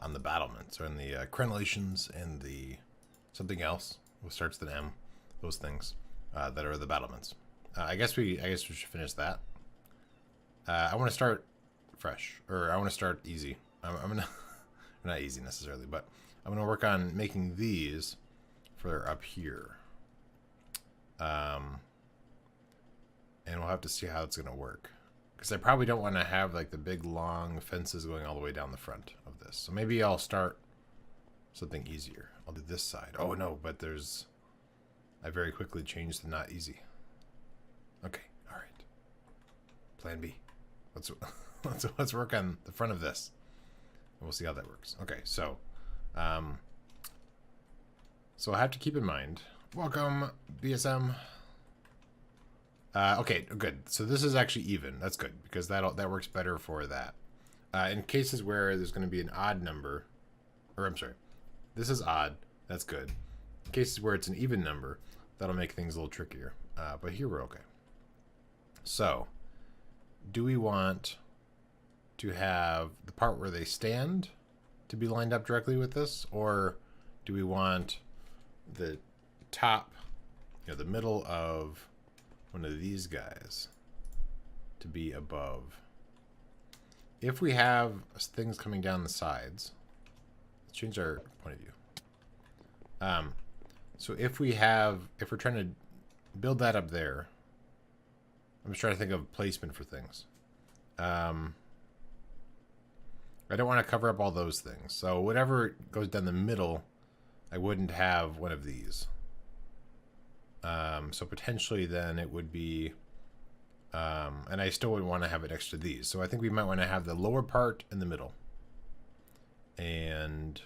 on the battlements, or in the crenellations and the something else, what starts with an M, those things that are the battlements. I guess we should finish that. I want to start fresh, or I want to start easy. I'm gonna not easy necessarily, but I'm gonna work on making these for up here. And we'll have to see how it's gonna work, because I probably don't want to have like the big long fences going all the way down the front of this. So maybe I'll start something easier. I'll do this side. Oh no, but I very quickly changed to not easy. Okay, all right. Plan B. Let's work on the front of this, and we'll see how that works. Okay, so so I have to keep in mind. Welcome, BSM. Okay, good. So this is actually even. That's good, because that works better for that. In cases where there's going to be an odd number, or I'm sorry, this is odd. That's good. In cases where it's an even number, that'll make things a little trickier. But here we're okay. So, do we want to have the part where they stand to be lined up directly with this, or do we want the top, the middle of one of these guys to be above? If we have things coming down the sides, let's change our point of view. So if we're trying to build that up there, I'm just trying to think of placement for things. I don't want to cover up all those things. So whatever goes down the middle, I wouldn't have one of these. So potentially then it would be, and I still wouldn't want to have it next to these. So I think we might want to have the lower part in the middle. And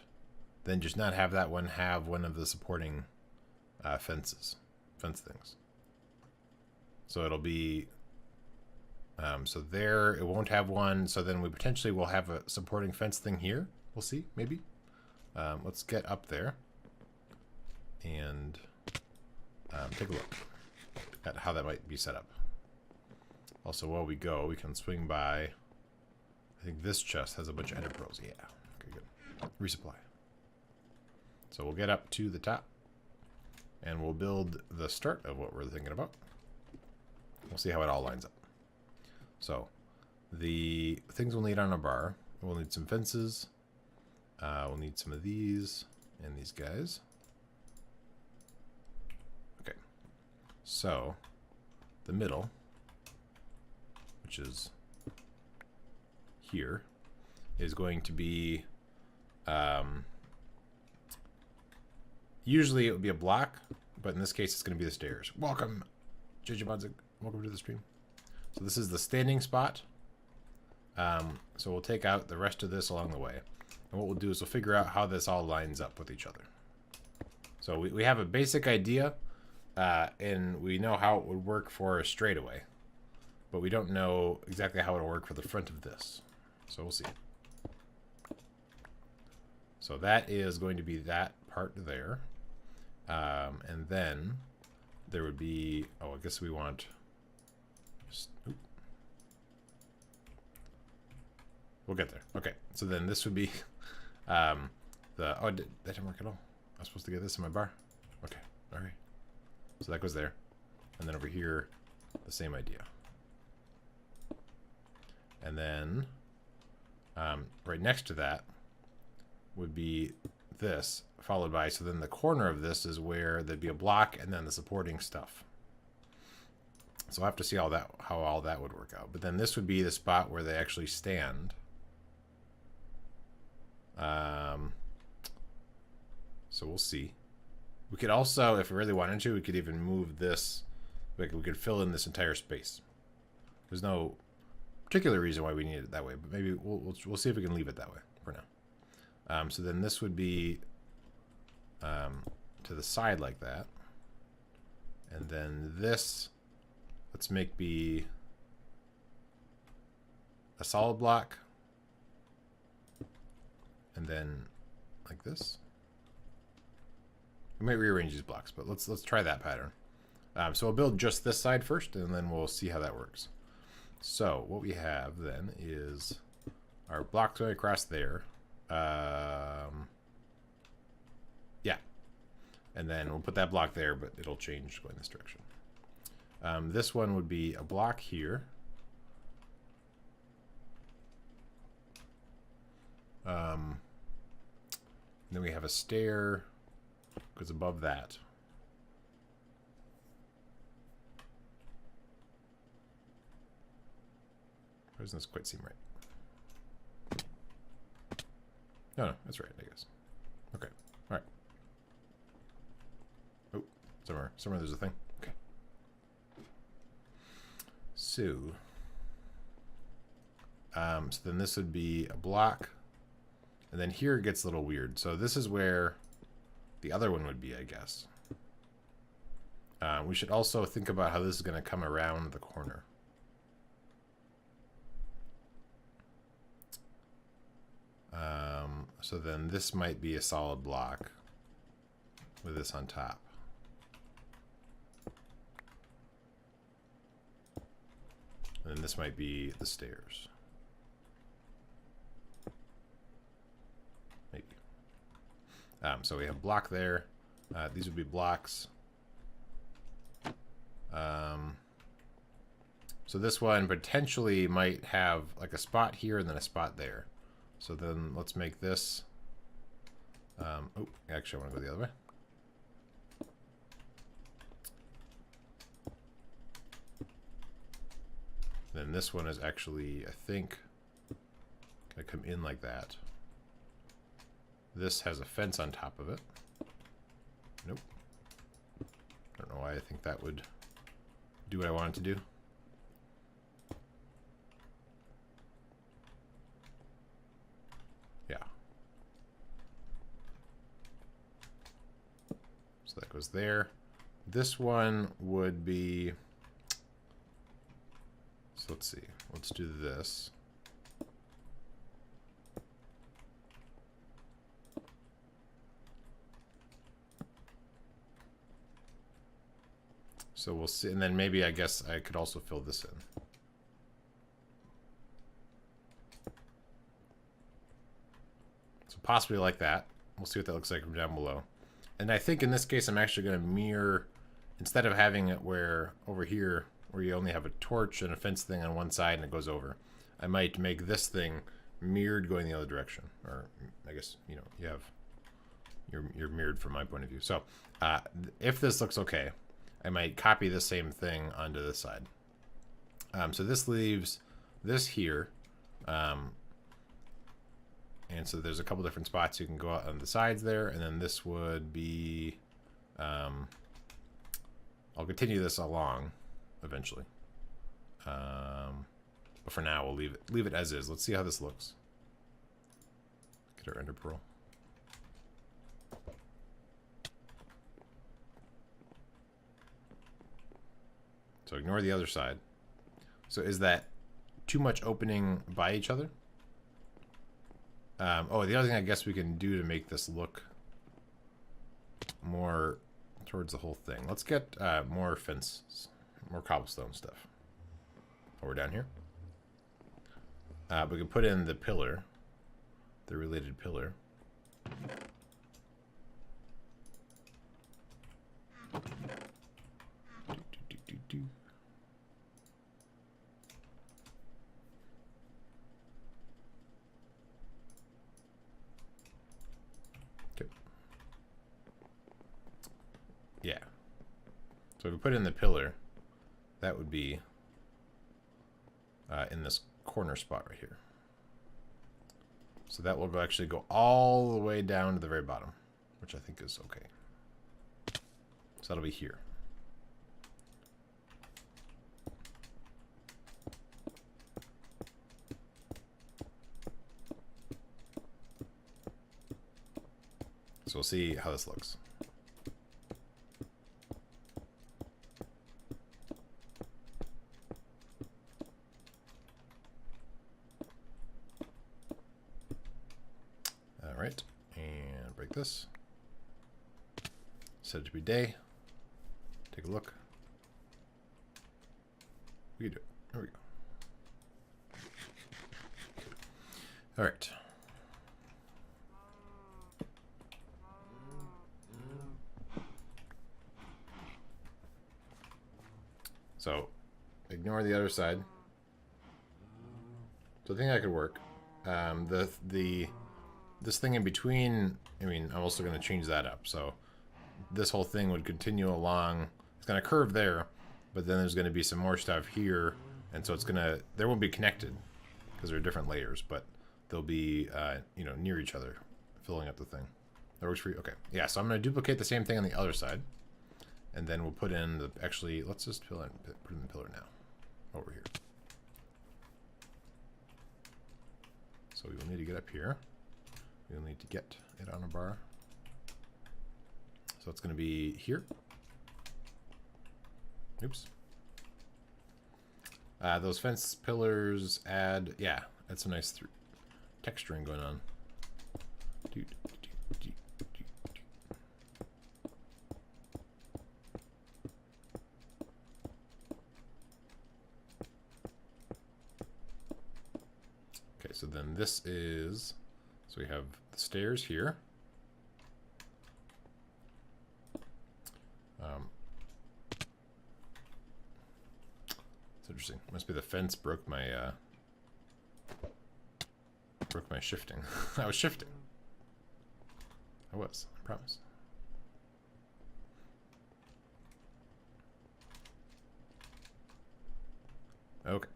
then just not have that one have one of the supporting fence things. So it'll be, so there, it won't have one. So then we potentially will have a supporting fence thing here. We'll see, maybe. Let's get up there and take a look at how that might be set up. Also, while we go, we can swing by. I think this chest has a bunch of ender pearls. Yeah, okay, good. Resupply. So we'll get up to the top, and we'll build the start of what we're thinking about. We'll see how it all lines up. So, the things we'll need on our bar, we'll need some fences. We'll need some of these and these guys. Okay. So, the middle, which is here, is going to be, usually it would be a block, but in this case it's going to be the stairs. Welcome, JJ Bonzik. Welcome to the stream. So this is the standing spot. So we'll take out the rest of this along the way. And what we'll do is we'll figure out how this all lines up with each other. So we have a basic idea, and we know how it would work for a straightaway. But we don't know exactly how it'll work for the front of this. So we'll see. So that is going to be that part there. And then there would be, oh, I guess we want, we'll get there. Okay, so then this would be that didn't work at all. I was supposed to get this in my bar. Okay, all right. So that goes there. And then over here, the same idea. And then right next to that would be this, followed by, so then the corner of this is where there'd be a block and then the supporting stuff. So I'll have to see how all that would work out. But then this would be the spot where they actually stand. So we'll see. We could also, if we really wanted to, we could even move this, like we could fill in this entire space. There's no particular reason why we need it that way, but maybe we'll see if we can leave it that way for now. So then this would be to the side like that. And then this, let's make be a solid block. And then like this. We might rearrange these blocks, but let's try that pattern. So we'll build just this side first, and then we'll see how that works. So what we have then is our blocks going across there. Yeah. And then we'll put that block there, but it'll change going this direction. This one would be a block here. Then we have a stair goes above that. Or doesn't this quite seem right? No, that's right, I guess. Okay, all right. Oh, somewhere there's a thing. Okay. So then this would be a block. And then here it gets a little weird. So this is where the other one would be, I guess. We should also think about how this is going to come around the corner. So then this might be a solid block with this on top. And then this might be the stairs. Maybe. So we have block there. These would be blocks. So this one potentially might have like a spot here and then a spot there. So then let's make this. Oh, actually, I want to go the other way. Then this one is actually, I think, gonna come in like that. This has a fence on top of it. Nope. I don't know why I think that would do what I want it to do. Yeah. So that goes there. This one would be, so let's see, let's do this. So we'll see, and then maybe I guess I could also fill this in. So possibly like that. We'll see what that looks like from down below. And I think in this case I'm actually going to mirror, instead of having it where over here where you only have a torch and a fence thing on one side and it goes over, I might make this thing mirrored going the other direction. Or I guess, you know, you have, you're mirrored from my point of view. So if this looks okay, I might copy the same thing onto this side. So this leaves this here. And so there's a couple different spots you can go out on the sides there. And then this would be, I'll continue this along eventually. But for now, we'll leave it as is. Let's see how this looks. Get our ender pearl. So ignore the other side. So is that too much opening by each other? Oh, the other thing I guess we can do to make this look more towards the whole thing. Let's get more fences, more cobblestone stuff. Oh, we're down here. We can put in the pillar, the related pillar. Yeah. So if we put in the pillar, that would be in this corner spot right here. So that will actually go all the way down to the very bottom, which I think is okay. So that'll be here. So we'll see how this looks. All right, and break this. Set it to be day. Take a look. We can do it. There we go. All right. So ignore the other side. So I think that could work. This thing in between, I mean, I'm also going to change that up. So this whole thing would continue along. It's going to curve there, but then there's going to be some more stuff here. And so it's going to, they won't be connected because they're different layers, but they'll be, you know, near each other, filling up the thing. That works for you? Okay. Yeah, so I'm going to duplicate the same thing on the other side. And then we'll put in the, actually, let's just put in the pillar now, over here. So we will need to get up here. We'll need to get it on a bar. So it's going to be here. Oops. Those fence pillars add, yeah, that's a nice texturing going on. Okay, so then this is, so we have the stairs here. It's interesting. Must be the fence broke my shifting. I was shifting. I promise. Okay.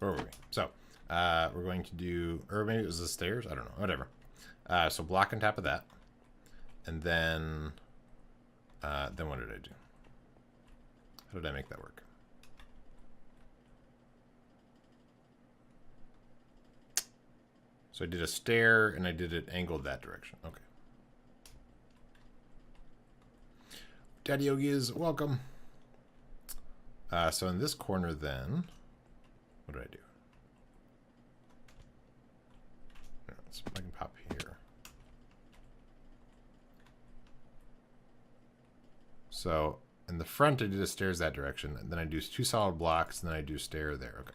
Where were we? So, we're going to do, or maybe it was the stairs? I don't know. Whatever. So block on top of that. And then what did I do? How did I make that work? So I did a stair and I did it angled that direction. Okay. Daddy Yogi is welcome. So in this corner then, what did I do? Let's, I can pop here. So in the front, I did a stairs that direction, and then I do 2 solid blocks, and then I do stair there. Okay.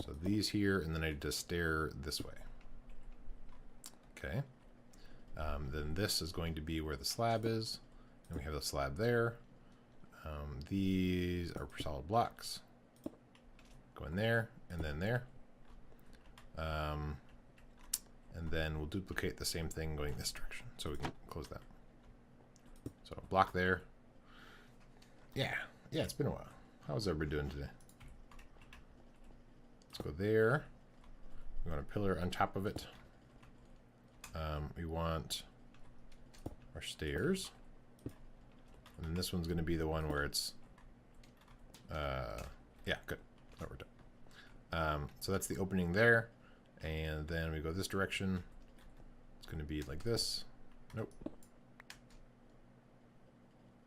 So these here, and then I did a stair this way. Okay. Then this is going to be where the slab is, and we have the slab there. These are solid blocks. Go in there, and then there. And then we'll duplicate the same thing going this direction, so we can close that. So block there. Yeah, it's been a while. How's everybody doing today? Let's go there. We want a pillar on top of it. We want our stairs. And then this one's going to be the one where it's... yeah, good. That worked out. So that's the opening there. And then we go this direction. It's going to be like this. Nope.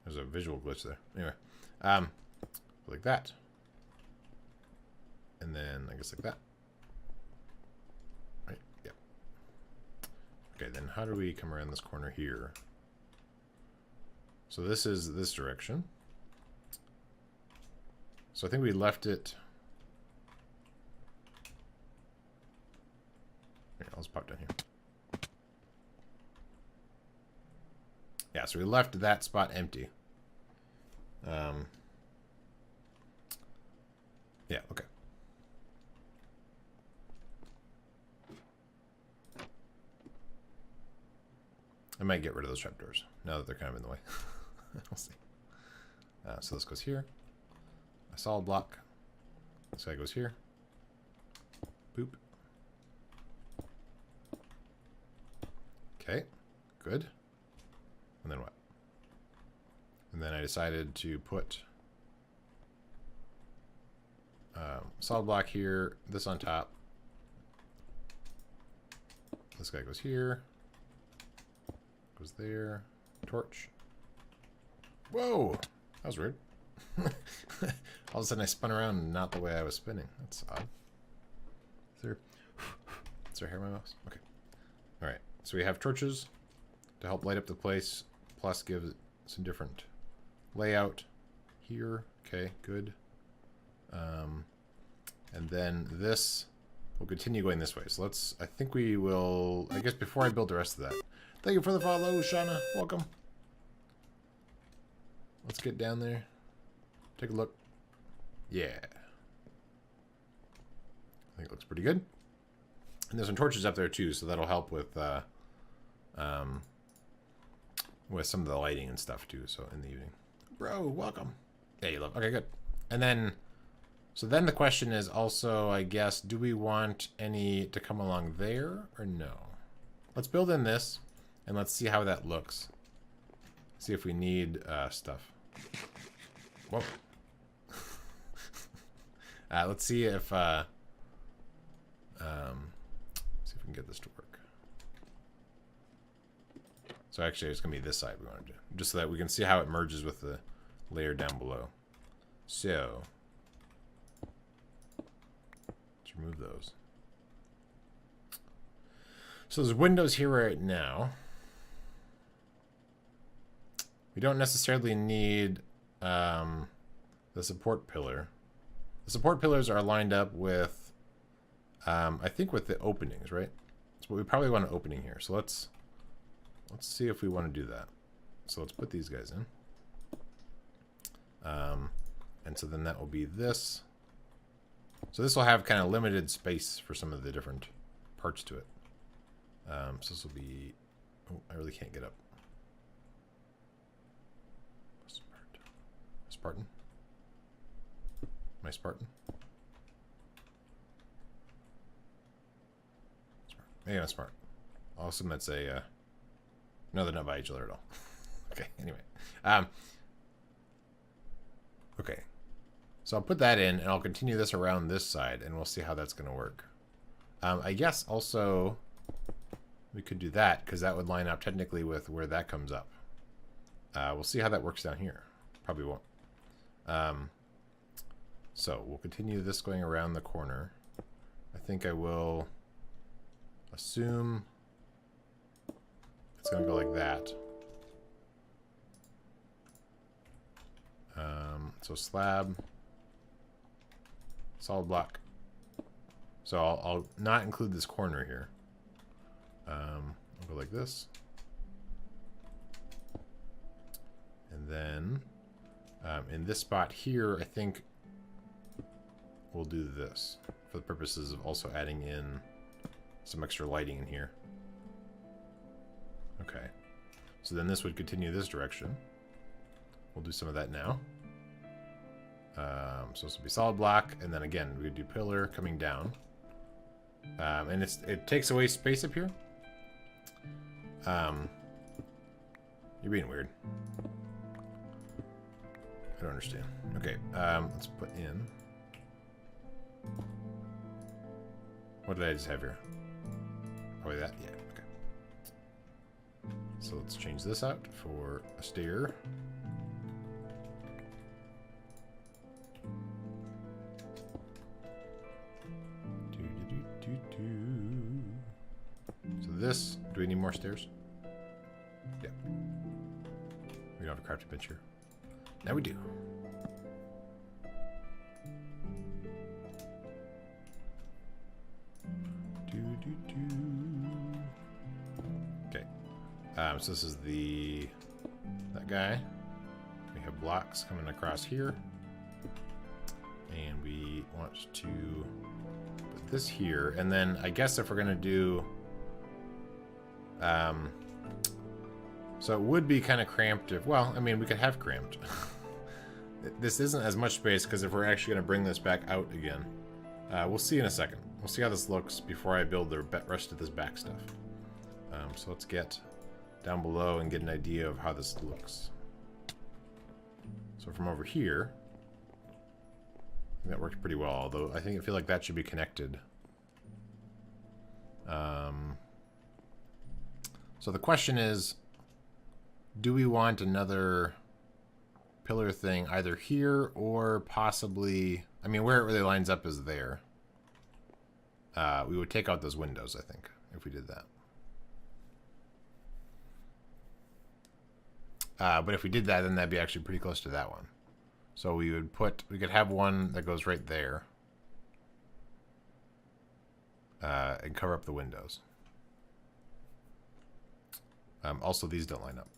There's a visual glitch there. Anyway, like that. And then I guess like that. Right, yeah. Okay, then how do we come around this corner here? So this is this direction. So I think we left it... Here, I'll just pop down here. Yeah, so we left that spot empty. Yeah, okay. I might get rid of those trapdoors now that they're kind of in the way. We'll see. So this goes here. A solid block. This guy goes here. Boop. Okay, good. And then what? And then I decided to put solid block here, this on top. This guy goes here. Goes there. Torch. Whoa! That was weird. All of a sudden I spun around not the way I was spinning. That's odd. Is there hair in my mouse? Okay. Alright. So we have torches to help light up the place, plus give it some different layout here. Okay, good. And then this will continue going this way. So let's, I think we will, I guess before I build the rest of that. Thank you for the follow, Shauna. Welcome. Let's get down there. Take a look. Yeah. I think it looks pretty good. And there's some torches up there too, so that'll help with some of the lighting and stuff too, so in the evening. Bro, welcome. Yeah, you love. Okay, good. And then, so then the question is also, I guess, do we want any to come along there or no? Let's build in this, and let's see how that looks. See if we need stuff. Whoa. Let's see if we can get this to work. So actually, it's gonna be this side we want to do, just so that we can see how it merges with the layer down below. So let's remove those. So there's windows here right now. We don't necessarily need the support pillar. The support pillars are lined up with, I think, with the openings, right? So we probably want an opening here. So let's see if we want to do that. So let's put these guys in. And so then that will be this. So this will have kind of limited space for some of the different parts to it. So this will be, oh, I really can't get up. Spartan? My Spartan? Maybe not smart. I'll assume that's a, no, they're not by each other at all. Okay, anyway. Okay. So I'll put that in, and I'll continue this around this side, and we'll see how that's going to work. I guess also we could do that, because that would line up technically with where that comes up. We'll see how that works down here. Probably won't. So we'll continue this going around the corner. I think I will assume it's going to go like that. So slab, solid block. So I'll not include this corner here. I'll go like this. And then in this spot here, I think we'll do this for the purposes of also adding in some extra lighting in here. Okay. So then this would continue this direction. We'll do some of that now. So this will be solid block, and then again, we would do pillar coming down. And it takes away space up here. You're being weird. I don't understand. Okay, let's put in. What did I just have here? Probably that? Yeah, okay. So let's change this out for a stair. So this, do we need more stairs? Yeah. We don't have a crafting bench here. Now we do. Okay. So this is that guy. We have blocks coming across here. And we want to put this here. And then I guess if we're going to do... so it would be kind of cramped if... Well, I mean, we could have cramped. This isn't as much space because if we're actually going to bring this back out again. We'll see in a second. We'll see how this looks before I build the rest of this back stuff. So let's get down below and get an idea of how this looks. So from over here, I think that worked pretty well, although I feel like that should be connected. So the question is, do we want another pillar thing either here or possibly... I mean, where it really lines up is there. We would take out those windows, I think, if we did that. But if we did that, then that'd be actually pretty close to that one. So we could have one that goes right there. and cover up the windows. Also, these don't line up.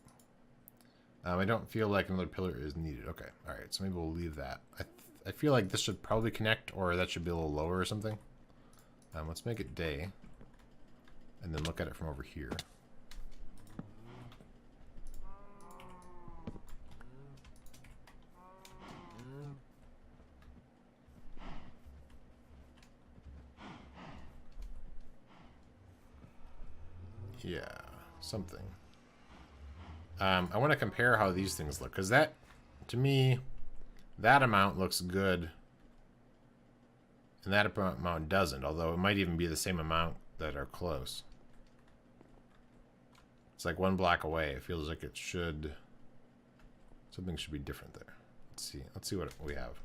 I don't feel like another pillar is needed. Okay, all right, so maybe we'll leave that. I feel like this should probably connect, or that should be a little lower or something. Let's make it day, and then look at it from over here. Yeah, something. I want to compare how these things look, because that, to me, that amount looks good, and that amount doesn't, although it might even be the same amount that are close. It's like one block away. It feels like it should, something should be different there. Let's see what we have.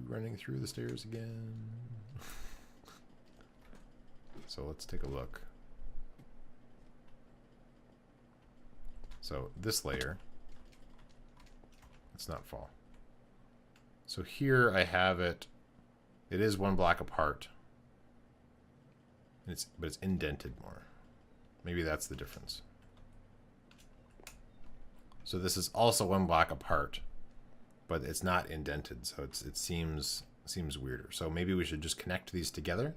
Running through the stairs again. So let's take a look. So this layer, let's not fall. So here I have it. It is one block apart. And but it's indented more. Maybe that's the difference. So this is also one block apart, but it's not indented, so it seems weirder. So maybe we should just connect these together.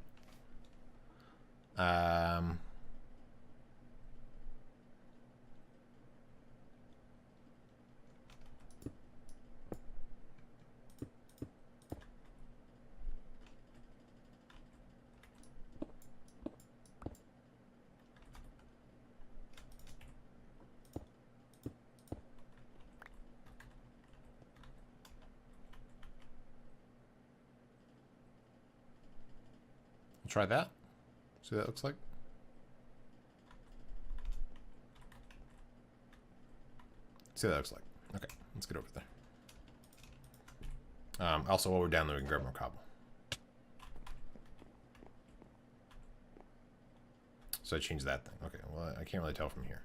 Try that. See what that looks like. See what that looks like. Okay, let's get over there. Also, while we're down there, we can grab more cobble. So I changed that thing. Okay, well, I can't really tell from here.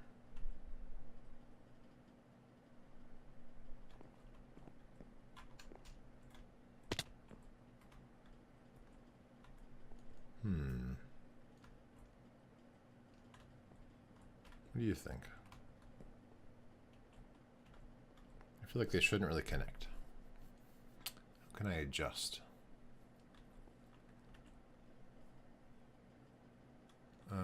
What do you think? I feel like they shouldn't really connect. How can I adjust? I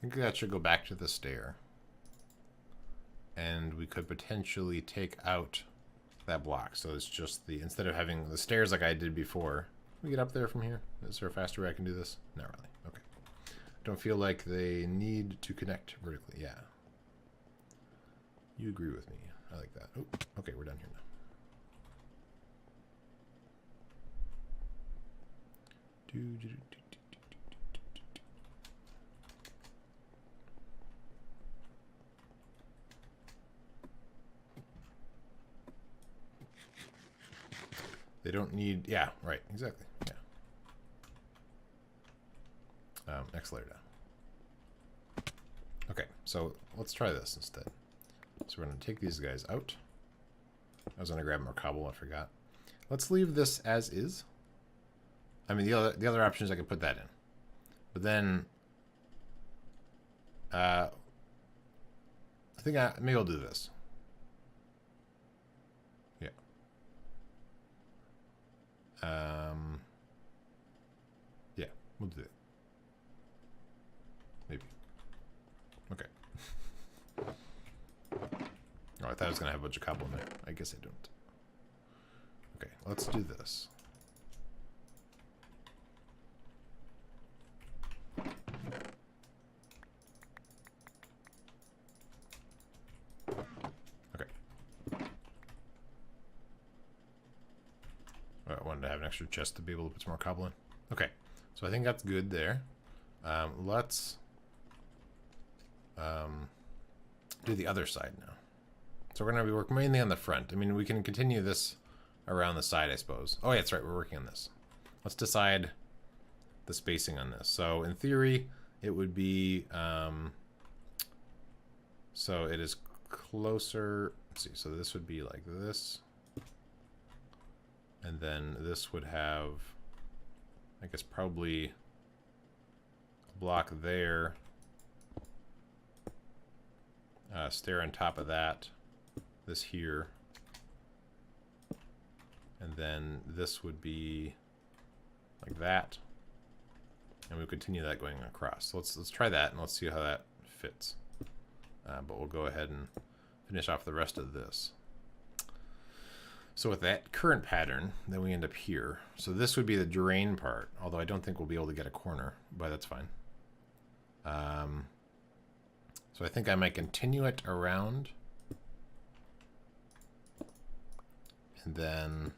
think that should go back to the stair. And we could potentially take out that block. So it's just the, instead of having the stairs like I did before, can we get up there from here? Is there a faster way I can do this? Not really. Okay. Don't feel like they need to connect vertically. Yeah. You agree with me. I like that. Oh, okay, we're down here now. They don't need, yeah, right, exactly, yeah. Next layer down. Okay, so let's try this instead. So we're gonna take these guys out. I was gonna grab more cobble, I forgot. Let's leave this as is. I mean, the other option is I could put that in. But then, I think maybe I'll do this. Yeah. Yeah, we'll do it. Maybe. Okay. Oh, I thought I was gonna have a bunch of cobble in there. I guess I don't. Okay, let's do this. Okay. I wanted to have an extra chest to be able to put some more cobble in. Okay, so I think that's good there. Let's do the other side now. So we're going to be working mainly on the front. I mean, we can continue this around the side, I suppose. Oh, yeah, that's right. We're working on this. Let's decide the spacing on this. So in theory, it would be, so it is closer. Let's see. So this would be like this. And then this would have, I guess, probably a block there. Stair on top of that. This here. And then this would be like that. And we'll continue that going across. So let's try that and let's see how that fits. But we'll go ahead and finish off the rest of this. So with that current pattern, then we end up here. So this would be the drain part, although I don't think we'll be able to get a corner, but that's fine. So I think I might continue it around. And then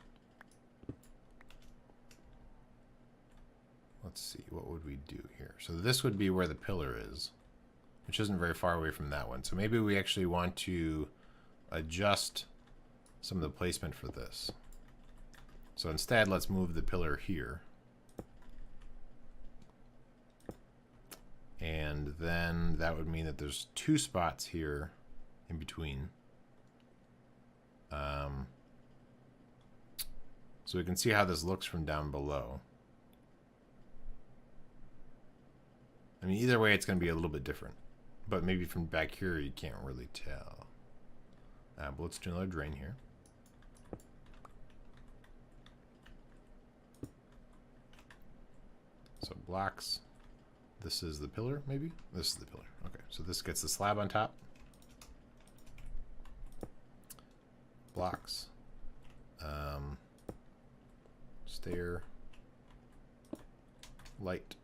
let's see, what would we do here? So this would be where the pillar is, which isn't very far away from that one. So maybe we actually want to adjust some of the placement for this. So instead, let's move the pillar here. And then that would mean that there's 2 spots here in between. So we can see how this looks from down below. I mean, either way, it's going to be a little bit different. But maybe from back here, you can't really tell. But let's do another drain here. So blocks. This is the pillar, maybe? This is the pillar. Okay, so this gets the slab on top. Blocks. Stair. Light.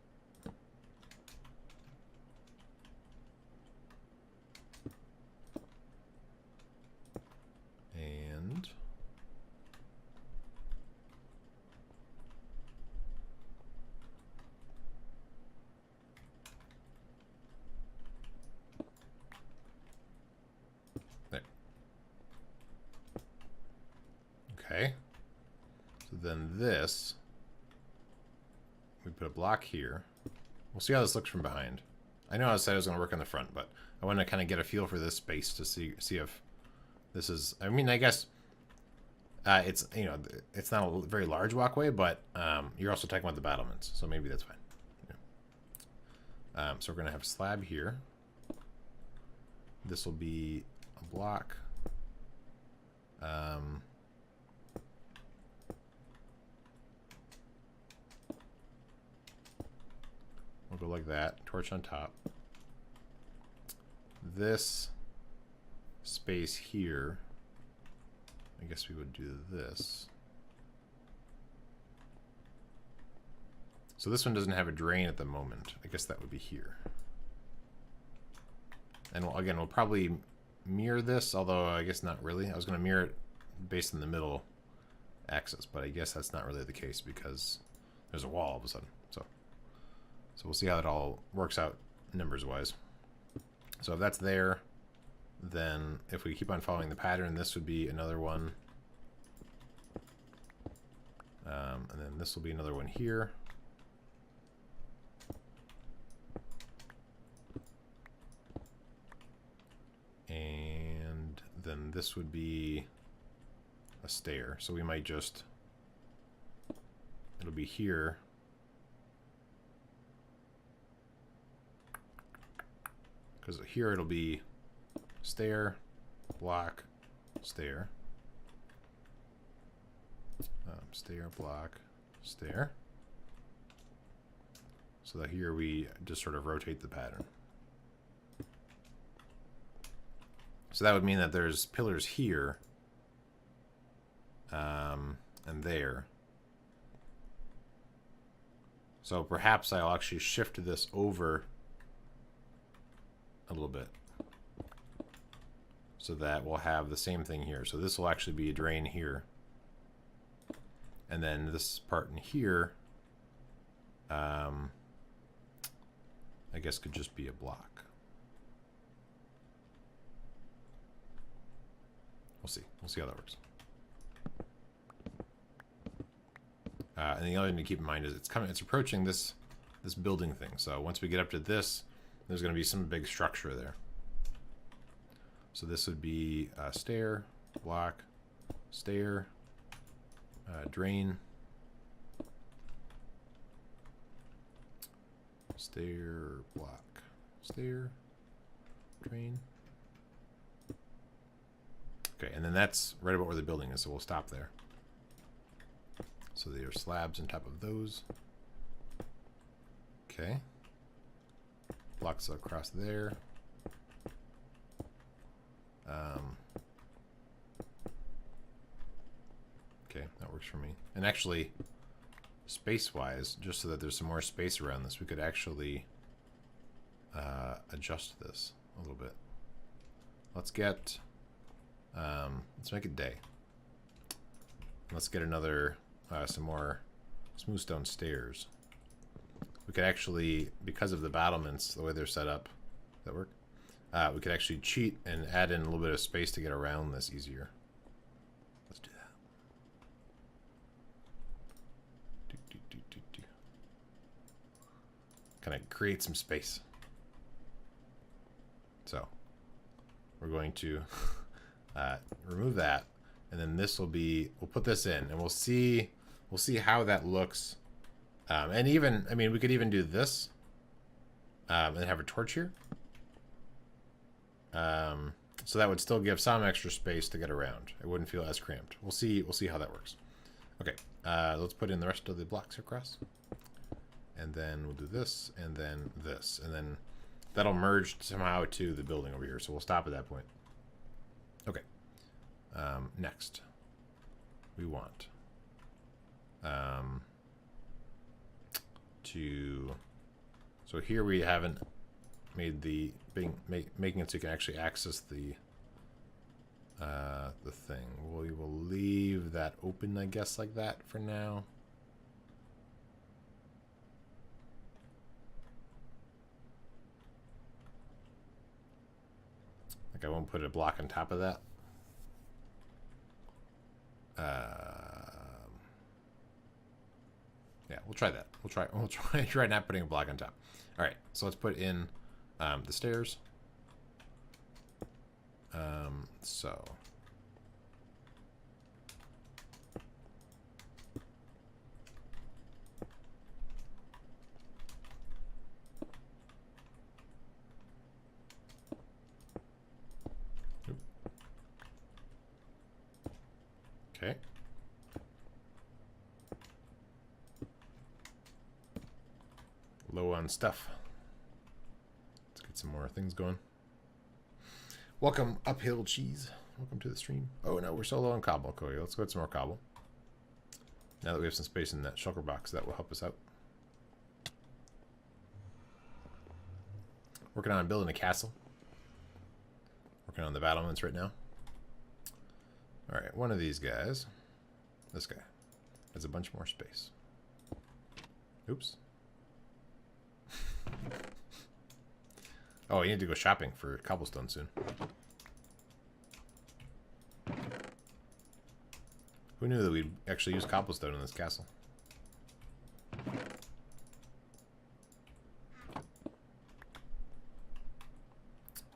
And there. Okay. So then this, we put a block here. We'll see how this looks from behind. I know I said I was going to work on the front, but I want to kind of get a feel for this space to see if this is, I mean, I guess it's, you know, it's not a very large walkway, but you're also talking about the battlements, so maybe that's fine. Yeah. So we're going to have a slab here. This will be a block. We'll go like that, torch on top. This space here, I guess we would do this. So this one doesn't have a drain at the moment. I guess that would be here. And again, we'll probably mirror this, although I guess not really. I was going to mirror it based on the middle axis, but I guess that's not really the case because there's a wall all of a sudden. So we'll see how it all works out numbers-wise. So if that's there, then if we keep on following the pattern, this would be another one. And then this will be another one here. And then this would be a stair. So we might just, it'll be here. Because here it'll be stair, block, stair. Stair, block, stair. So that here we just sort of rotate the pattern. So that would mean that there's pillars here and there. So perhaps I'll actually shift this over a little bit so that we'll have the same thing here. So this will actually be a drain here. And then this part in here, I guess could just be a block. We'll see. We'll see how that works. And the other thing to keep in mind is it's approaching this this building thing. So once we get up to this, there's going to be some big structure there. So this would be stair, block, stair, drain, stair, block, stair, drain. Okay, and then that's right about where the building is, so we'll stop there. So there are slabs on top of those. Okay. Blocks across there. Okay, that works for me. And actually, space-wise, just so that there's some more space around this, we could actually adjust this a little bit. Let's get, let's make it day. Let's get another, some more smooth stone stairs. We could actually, because of the battlements, the way they're set up, that work? We could actually cheat and add in a little bit of space to get around this easier. Let's do that. Kind of create some space. So we're going to remove that, and then this will be, we'll put this in, and we'll see how that looks. And even, I mean, we could even do this and have a torch here. So that would still give some extra space to get around. It wouldn't feel as cramped. We'll see how that works. Okay, let's put in the rest of the blocks across. And then we'll do this, and then this. And then that'll merge somehow to the building over here. So we'll stop at that point. Okay. Next, we want so here we haven't made the making it so you can actually access the thing. We will leave that open, I guess, like that for now. Like I won't put a block on top of that. Yeah, we'll try that. We'll try not putting a block on top. All right, so let's put in the stairs. So okay. Low on stuff. Let's get some more things going. Welcome, Uphill Cheese. Welcome to the stream. Oh no, we're so low on cobble. Okay, let's go get some more cobble. Now that we have some space in that shulker box, that will help us out. Working on building a castle. Working on the battlements right now. Alright, one of these guys, this guy, has a bunch more space. Oops. Oh, you need to go shopping for cobblestone soon. Who knew that we'd actually use cobblestone in this castle?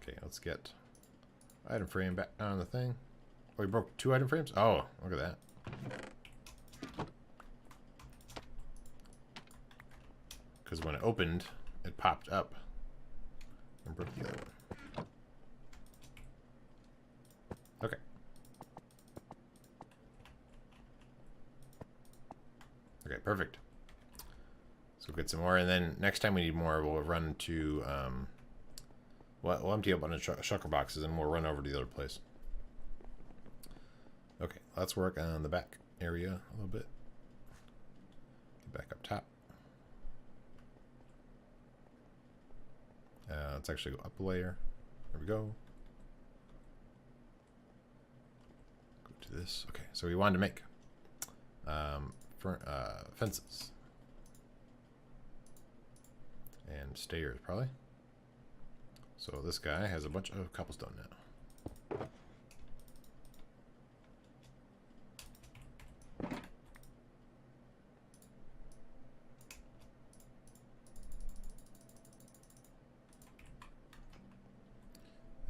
Okay, let's get item frame back on the thing. Oh, we broke 2 item frames? Oh, look at that. Because when it opened, it popped up and broke the other one. Okay. Okay, perfect. So we'll get some more, and then next time we need more, we'll run to, we'll empty up on the shulker boxes, and we'll run over to the other place. Okay, let's work on the back area a little bit. Get back up top. Let's actually go up a layer. There we go. Go to this. Okay, so we wanted to make fences and stairs, probably. So this guy has a bunch of cobblestone now.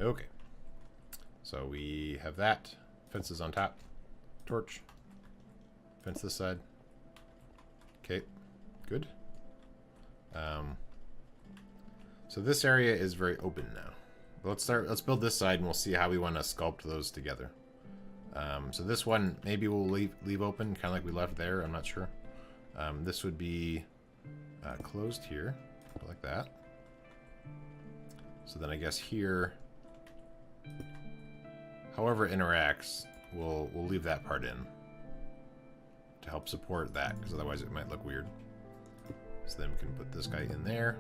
Okay. So we have that. Fences on top. Torch. Fence this side. Okay. Good. So this area is very open now. Let's build this side and we'll see how we want to sculpt those together. So this one maybe we'll leave open, kind of like we left there. I'm not sure. This would be closed here, like that. So then I guess here, however it interacts, we'll leave that part in to help support that, because otherwise it might look weird. So then we can put this guy in there,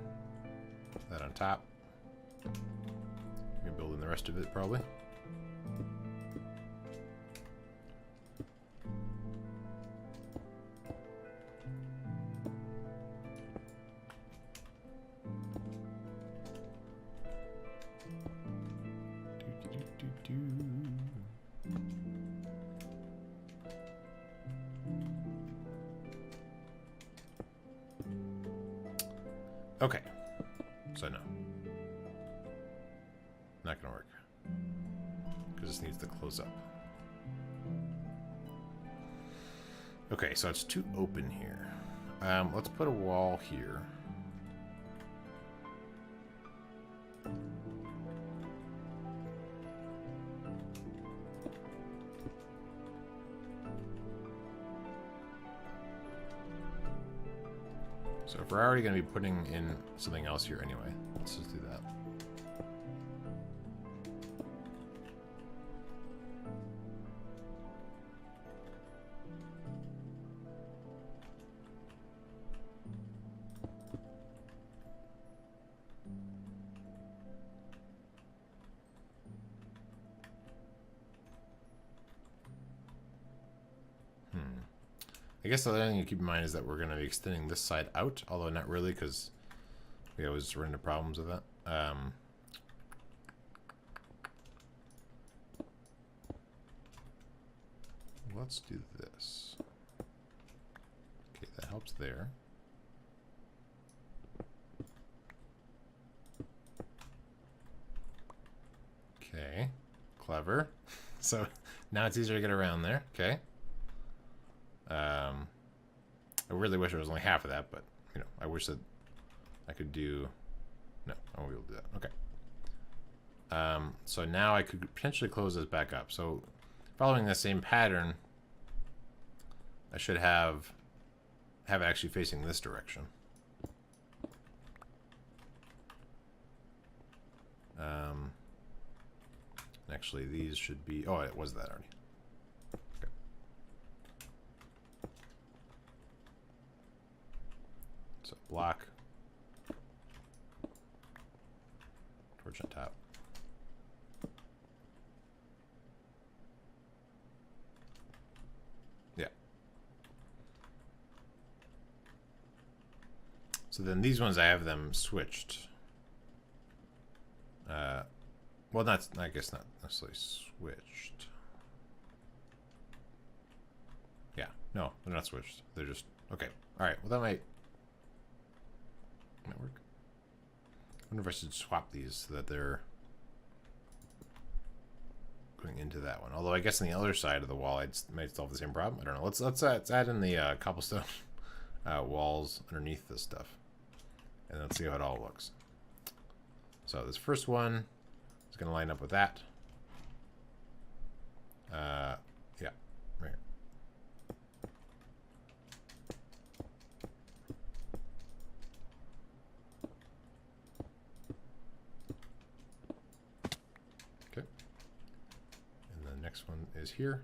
that on top. We can build in the rest of it probably. Okay, so no. Not gonna work. Because this needs to close up. Okay, so it's too open here. Let's put a wall here. So if we're already going to be putting in something else here anyway, let's just do that. I guess the other thing to keep in mind is that we're going to be extending this side out, although not really, because we always run into problems with that. Let's do this. Okay, that helps there. Okay, clever. So now it's easier to get around there. Okay. I really wish it was only half of that, but you know, I wish that I could do. No, I won't be able to do that. Okay. So now I could potentially close this back up. So following the same pattern, I should have it actually facing this direction. Actually, these should be. Oh, it was that already. So block, torch on top. Yeah. So then these ones I have them switched. Well, I guess not necessarily switched. Yeah, no, they're not switched. They're just okay. All right. Well, that might work. I wonder if I should swap these so that they're going into that one. Although I guess on the other side of the wall, I might solve the same problem. I don't know. Let's add in the cobblestone walls underneath this stuff, and let's see how it all looks. So this first one is going to line up with that. Yeah, right here. Next one is here.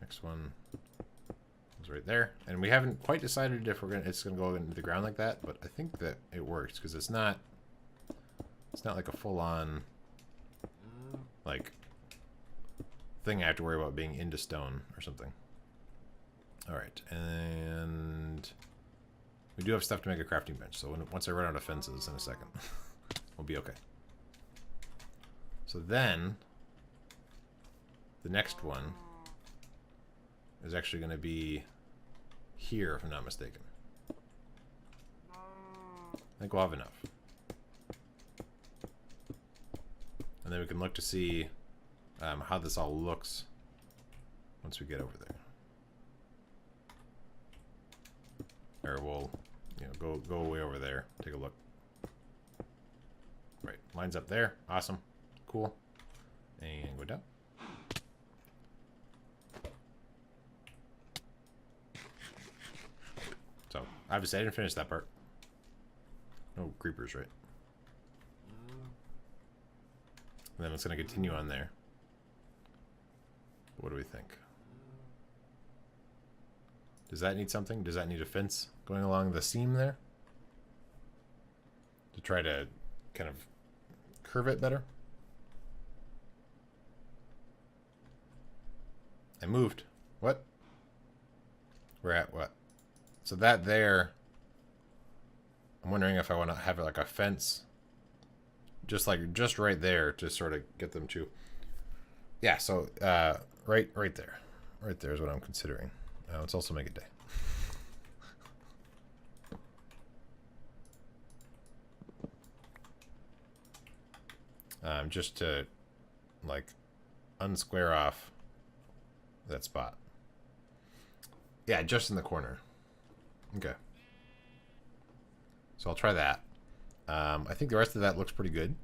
Next one is right there, and we haven't quite decided if it's gonna go into the ground like that, but I think that it works because it's not like a full-on like thing I have to worry about being into stone or something. All right, and we do have stuff to make a crafting bench, so once I run out of fences in a second, we'll be okay. So then, the next one is actually going to be here, if I'm not mistaken. I think we'll have enough. And then we can look to see how this all looks once we get over there. Or we'll, you know, go way over there. Take a look. Right, lines up there. Awesome. Cool. And go down. So, obviously I didn't finish that part. No creepers, right? And then it's going to continue on there. What do we think? Does that need something? Does that need a fence going along the seam there? To try to kind of curve it better? I moved. What? We're at what? So that there, I'm wondering if I want to have it like a fence. Just right there to sort of get them to. Yeah, so right there. Right there is what I'm considering. Let's also make it day. Just to like unsquare off that spot. Yeah, just in the corner. Okay. So I'll try that. I think the rest of that looks pretty good.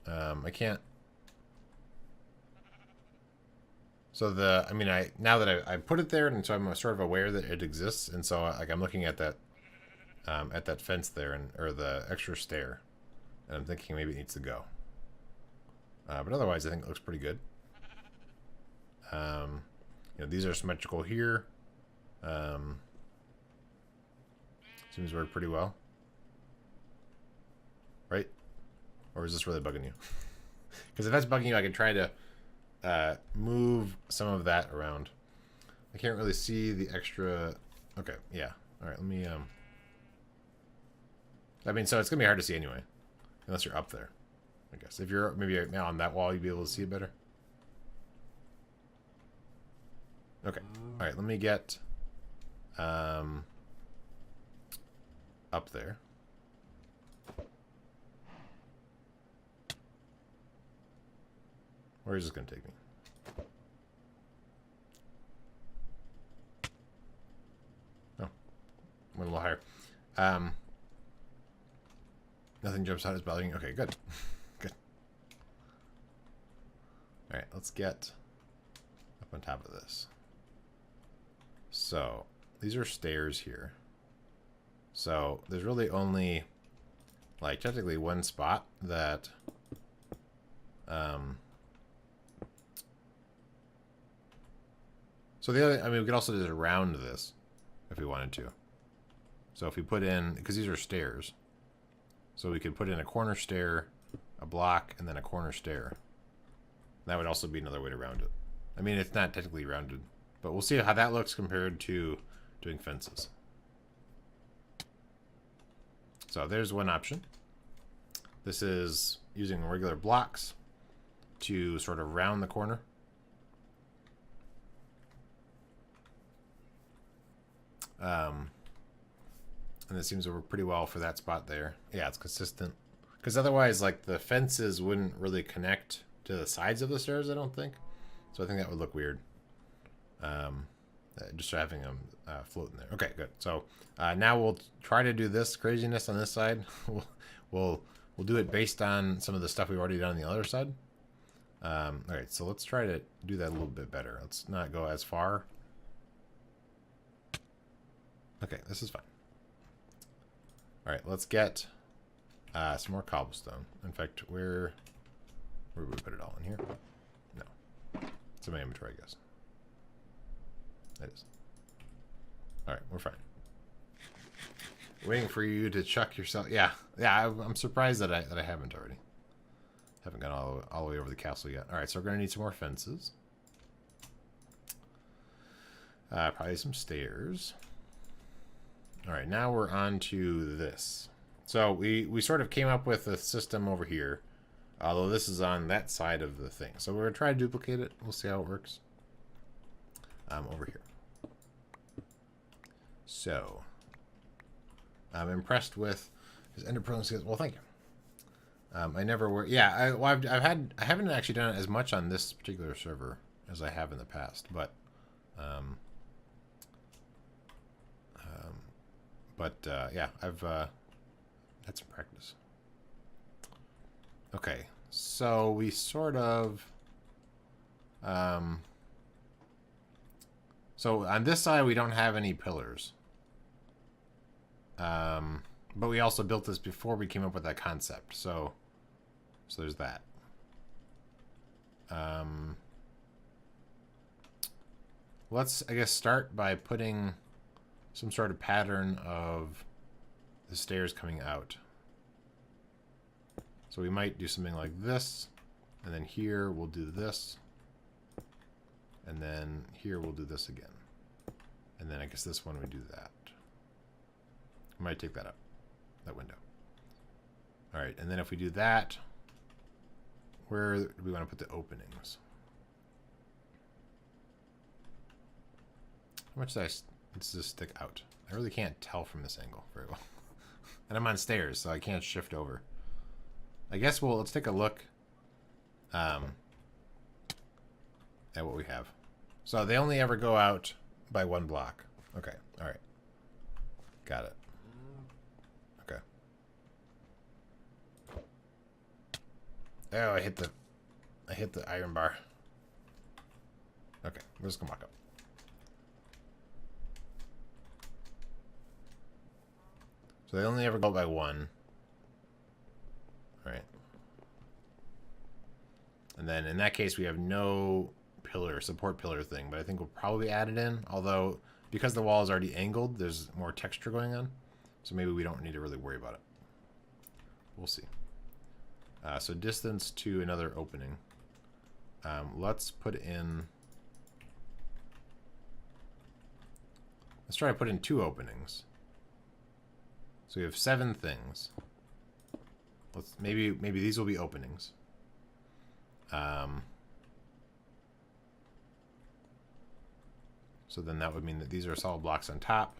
I can't. So now that I put it there, and so I'm sort of aware that it exists, and so like I'm looking at that fence there, or the extra stair, and I'm thinking maybe it needs to go. But otherwise, I think it looks pretty good. You know, these are symmetrical here. Seems to work pretty well. Right? Or is this really bugging you? Because if that's bugging you, I can try to move some of that around. I can't really see the extra. Okay, yeah. All right, let me. I mean, so it's gonna be hard to see anyway, unless you're up there. I guess if you're maybe now on that wall, you'd be able to see it better. Okay. All right. Let me get up there. Where is this going to take me? Oh, went a little higher. Nothing jumps out as bothering. Okay, good. Good. All right, let's get up on top of this. So these are stairs here. So there's really only like technically one spot that so the other, I mean, we could also just round this if we wanted to. So if we put in, because these are stairs, so we could put in a corner stair, a block, and then a corner stair. That would also be another way to round it. I mean, it's not technically rounded, but we'll see how that looks compared to doing fences. So there's one option. This is using regular blocks to sort of round the corner. And it seems to work pretty well for that spot there. Yeah, it's consistent. Because otherwise, like, the fences wouldn't really connect to the sides of the stairs, I don't think. So I think that would look weird. Just having them float in there. Okay, good. So now we'll try to do this craziness on this side. We'll do it based on some of the stuff we've already done on the other side. All right, so let's try to do that a little bit better. Let's not go as far. Okay, this is fine. All right, let's get some more cobblestone. In fact, where would we put it all in here? No, it's in my inventory, I guess. That is. All right, we're fine. Waiting for you to chuck yourself. Yeah. I'm surprised that I haven't already. Haven't gone all the way over the castle yet. All right, so we're gonna need some more fences. Probably some stairs. All right, now we're on to this. So we sort of came up with a system over here, although this is on that side of the thing. So we're gonna try to duplicate it. We'll see how it works. Over here. So I'm impressed with his ender pearl skills. Well, thank you. I never were. Yeah, I haven't actually done it as much on this particular server as I have in the past, but um, yeah, I've had some practice. Okay, so we sort of so on this side we don't have any pillars, but we also built this before we came up with that concept, so there's that. Let's, I guess, start by putting some sort of pattern of the stairs coming out. So we might do something like this, and then here we'll do this, and then here we'll do this again. And then I guess this one we do that. I might take that up, that window. All right, and then if we do that, where do we want to put the openings? How much does this stick out? I really can't tell from this angle very well. And I'm on stairs, so I can't shift over. I guess let's take a look at what we have. So they only ever go out by 1 block. Okay, all right. Got it. Okay. Oh, I hit the iron bar. Okay, we're just gonna walk up. So they only ever go by 1. All right. And then in that case, we have no support pillar thing, but I think we'll probably add it in. Although, because the wall is already angled, there's more texture going on. So maybe we don't need to really worry about it. We'll see. So distance to another opening. Let's put in... Let's try to put in 2 openings. So we have 7 things. Maybe these will be openings. So then that would mean that these are solid blocks on top.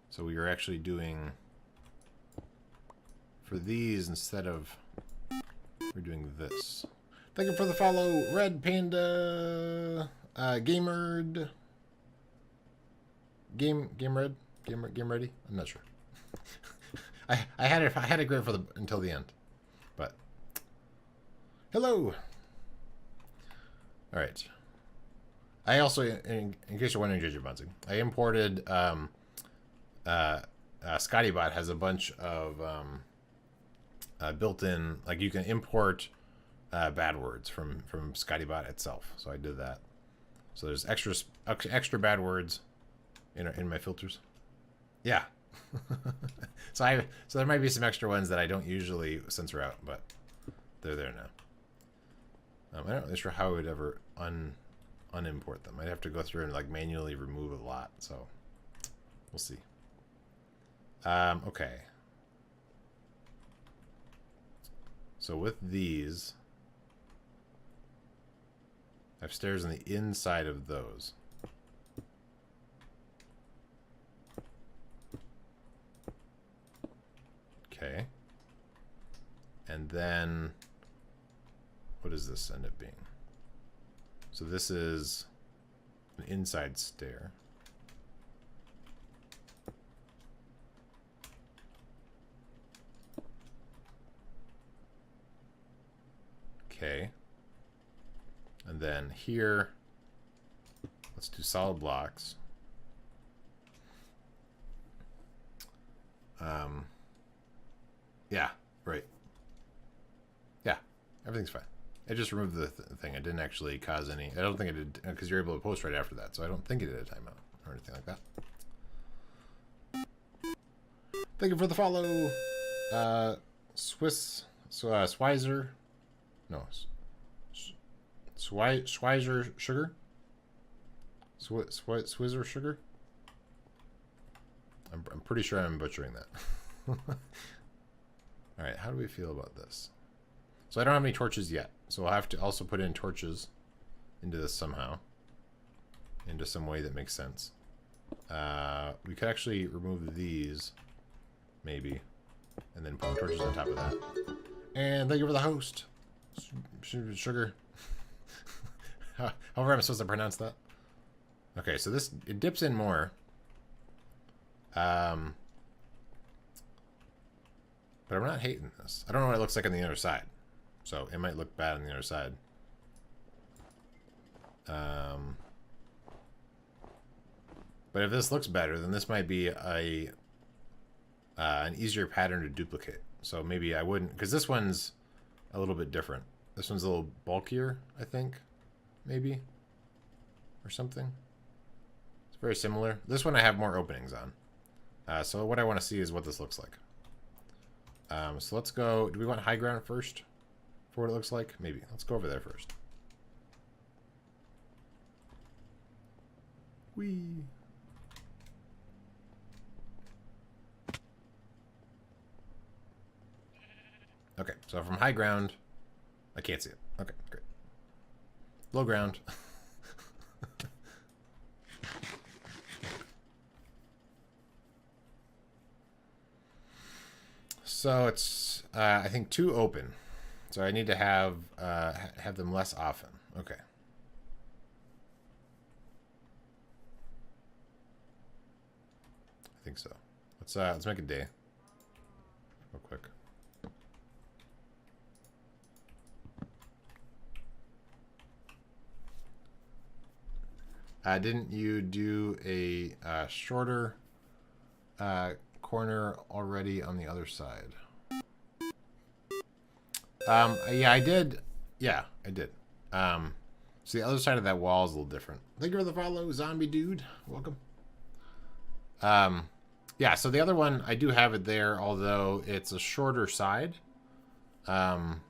So we are actually doing, for these, instead of, we're doing this. Thank you for the follow, Red Panda, Gamered, Game Ready. I'm not sure. I had it great for until the end, but hello. All right. I also, in case you're wondering, JJ Bunzing, I imported ScottyBot has a bunch of built-in, like you can import bad words from ScottyBot itself. So I did that. So there's extra bad words in my filters. Yeah. So there might be some extra ones that I don't usually censor out, but they're there now. I'm not really sure how I would ever unimport them. I'd have to go through and like manually remove a lot, so we'll see. Okay. So with these, I have stairs on the inside of those. Okay. And then, what does this end up being? So this is an inside stair. Okay. And then here, let's do solid blocks. Yeah, right. Yeah, everything's fine. I just removed the thing. It didn't actually cause any... I don't think it did, because you're able to post right after that, so I don't think it did a timeout or anything like that. Thank you for the follow. Schweizer. No. Schweizer Sugar? Swizzer Sugar? I'm pretty sure I'm butchering that. Alright, how do we feel about this? So I don't have any torches yet, so I'll have to also put in torches into this somehow. into some way that makes sense. We could actually remove these, maybe, and then put torches on top of that. And thank you for the host, Sugar. However I'm supposed to pronounce that. Okay, so this, it dips in more. But I'm not hating this. I don't know what it looks like on the other side. So it might look bad on the other side. But if this looks better, then this might be an easier pattern to duplicate. So maybe I wouldn't, because this one's a little bit different. This one's a little bulkier, I think, maybe, or something. It's very similar. This one I have more openings on. So what I want to see is what this looks like. So let's go, do we want high ground first for what it looks like? Maybe. Let's go over there first. Whee! Okay, so from high ground, I can't see it. Okay, great. Low ground. So it's, I think, 2 open. So I need to have them less often. Okay. I think so. Let's make a day. Real quick. Didn't you do a shorter corner already on the other side? Yeah, I did. Yeah, I did. So the other side of that wall is a little different. Thank you for the follow, zombie dude. Welcome. Yeah, so the other one, I do have it there, although it's a shorter side. And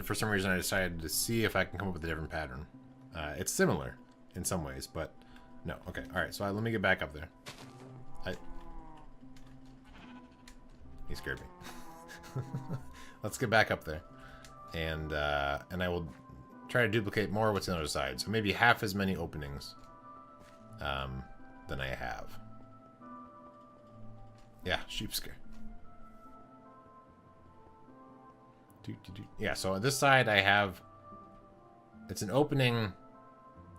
for some reason I decided to see if I can come up with a different pattern. It's similar in some ways, but no. Okay, all right, so let me get back up there. He scared me. Let's get back up there. And I will try to duplicate more of what's on the other side. So maybe half as many openings than I have. Yeah, sheep scare. Yeah, so on this side I have, it's an opening.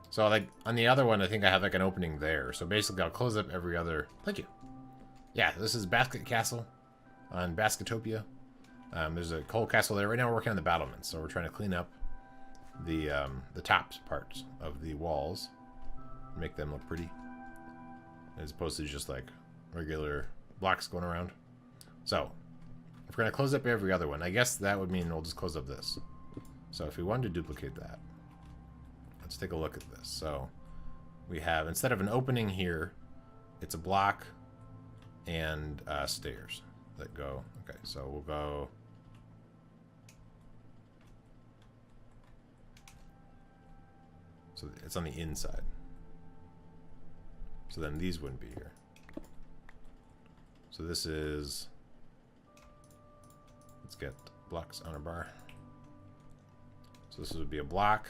So like on the other one, I think I have like an opening there. So basically I'll close up every other, thank you. Yeah, this is Basket Castle on Basketopia. There's a coal castle there. Right now we're working on the battlements. So we're trying to clean up the top parts of the walls. Make them look pretty. As opposed to just like regular blocks going around. So if we're going to close up every other one, I guess that would mean we'll just close up this. So if we wanted to duplicate that, let's take a look at this. So we have, instead of an opening here, it's a block and stairs that go. Okay, so we'll go. So it's on the inside. So then these wouldn't be here. So this is, let's get blocks on a bar. So this would be a block.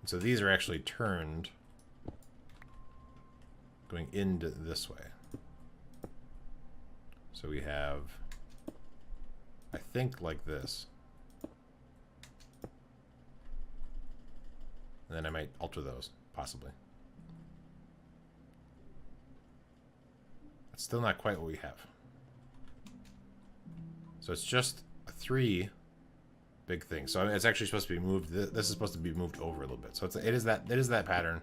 And so these are actually turned going into this way. So we have, I think, like this. And then I might alter those, possibly. It's still not quite what we have. So it's just a 3 big thing. So it's actually supposed to be moved. This is supposed to be moved over a little bit. So it is that pattern,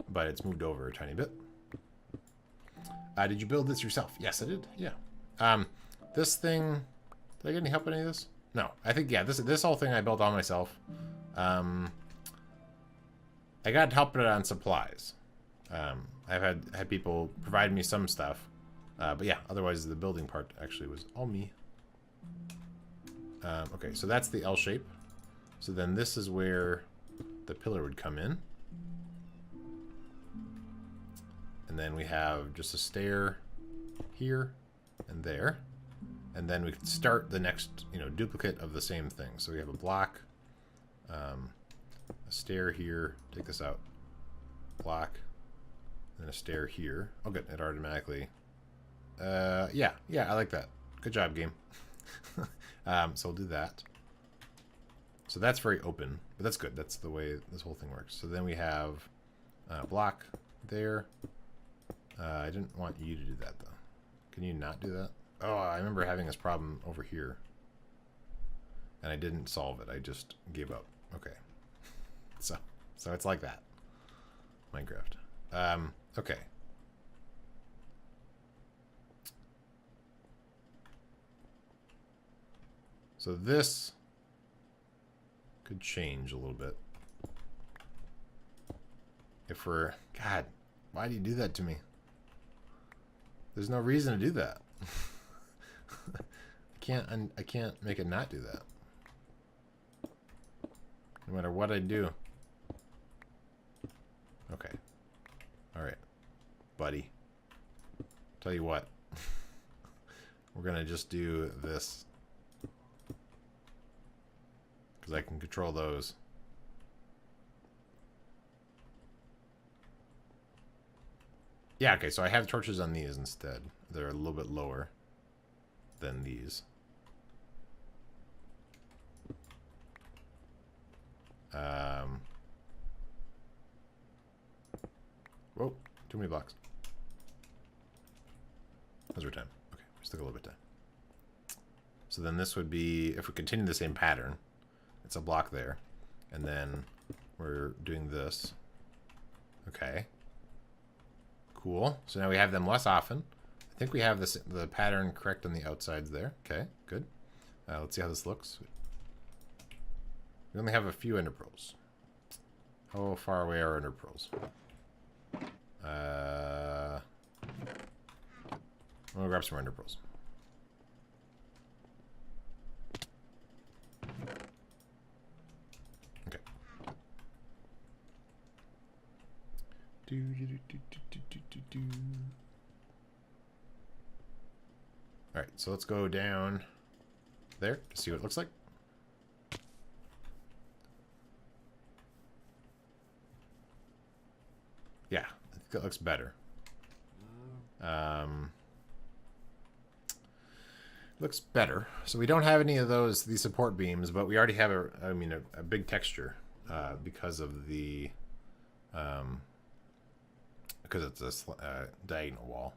but it's moved over a tiny bit. Did you build this yourself? Yes, I did. Yeah. This thing, did I get any help with any of this? No. I think, yeah, this whole thing I built all myself. I got help on supplies. I've had people provide me some stuff. But yeah, otherwise the building part actually was all me. Okay, so that's the L shape. So then this is where the pillar would come in. And then we have just a stair here and there. And then we could start the next, duplicate of the same thing. So we have a block. a stair here. Take this out. Block. And a stair here. Oh, good. It automatically... yeah, I like that. Good job, game. So we'll do that. So that's very open, but that's good. That's the way this whole thing works. So then we have block there. I didn't want you to do that, though. Can you not do that? Oh, I remember having this problem over here. And I didn't solve it. I just gave up. Okay. So it's like that. Minecraft. Okay. So this could change a little bit. If we're... God, why do you do that to me? There's no reason to do that. I can't make it not do that. No matter what I do. Okay. Alright. Buddy. Tell you what. We're gonna just do this. Because I can control those. Yeah, okay, so I have torches on these instead. They're a little bit lower than these. Whoa, too many blocks. How's our time? Okay, we still got a little bit of time. So then this would be, if we continue the same pattern, it's a block there. And then we're doing this. Okay. Cool. So now we have them less often. I think we have this the pattern correct on the outsides there. Okay, good. Let's see how this looks. We only have a few ender pearls. How far away are ender pearls? I'm gonna grab some ender pearls. Okay. Alright, so let's go down there to see what it looks like. Yeah, I think that looks better. Looks better. So we don't have any of these support beams, but we already have a big texture because of the because it's a diagonal wall.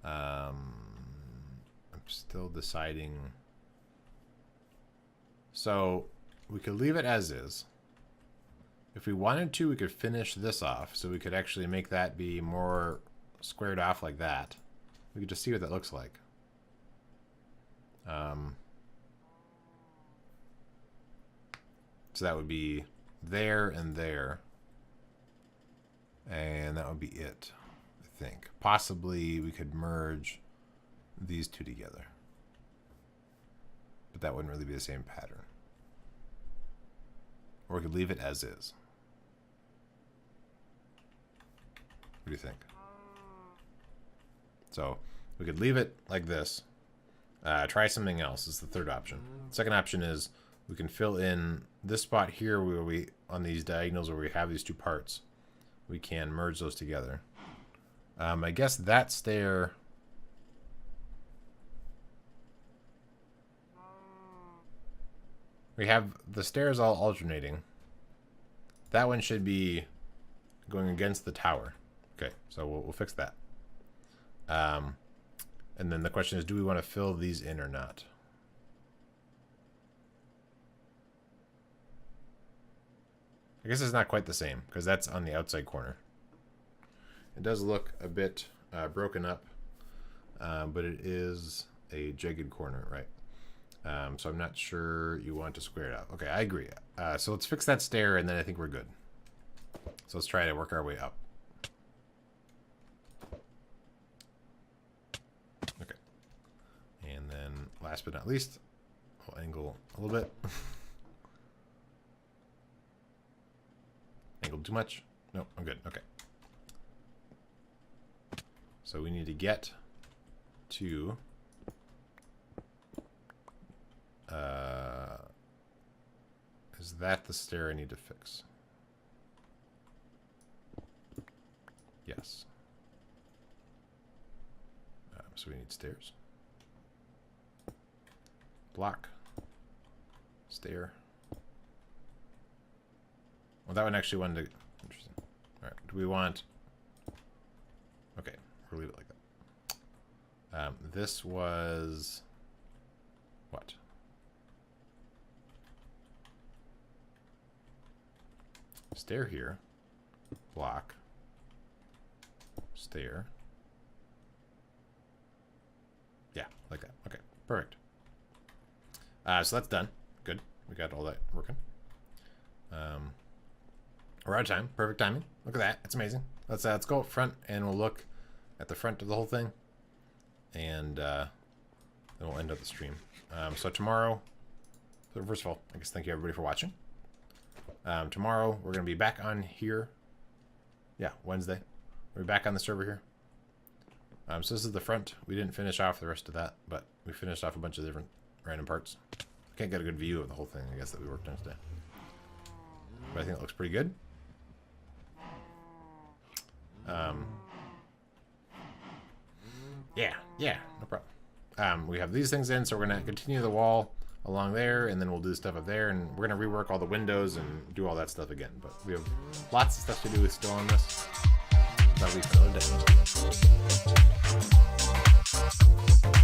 I'm still deciding. So we could leave it as is. If we wanted to, we could finish this off, so we could actually make that be more squared off like that. We could just see what that looks like. So that would be there and there. And that would be it, I think. Possibly we could merge these two together. But that wouldn't really be the same pattern. Or we could leave it as is. What do you think? So we could leave it like this. Try something else is the third option. Second option is we can fill in this spot here where we, on these diagonals where we have these two parts, we can merge those together. I guess that stair... We have the stairs all alternating. That one should be going against the tower. Okay, so we'll fix that. And then the question is, do we want to fill these in or not? I guess it's not quite the same, because that's on the outside corner. It does look a bit broken up, but it is a jagged corner, right? So I'm not sure you want to square it out. Okay, I agree. So let's fix that stair, and then I think we're good. So let's try to work our way up. Okay. And then last but not least, we'll angle a little bit. Angled too much? No, I'm good. Okay. So we need to get to Is that the stair I need to fix? Yes. So we need stairs. Block. Stair. Well, that one actually wanted to... Interesting. Alright, do we want... Okay, we'll leave it like that. This was... What? Stair here. Block. Stair. Yeah, like that. Okay, perfect. So that's done. Good. We got all that working. We're out of time. Perfect timing. Look at that. It's amazing. Let's go up front and we'll look at the front of the whole thing. And then we'll end up the stream. So tomorrow, so first of all, I guess thank you everybody for watching. Tomorrow we're going to be back on here. Yeah, Wednesday. We're back on the server here. So this is the front. We didn't finish off the rest of that, but we finished off a bunch of different random parts. Can't get a good view of the whole thing, I guess, that we worked on today. But I think it looks pretty good. Yeah, no problem. We have these things in, so we're going to continue the wall along there, and then we'll do stuff up there, and we're going to rework all the windows and do all that stuff again. But we have lots of stuff to do still on this. That'll be for another day.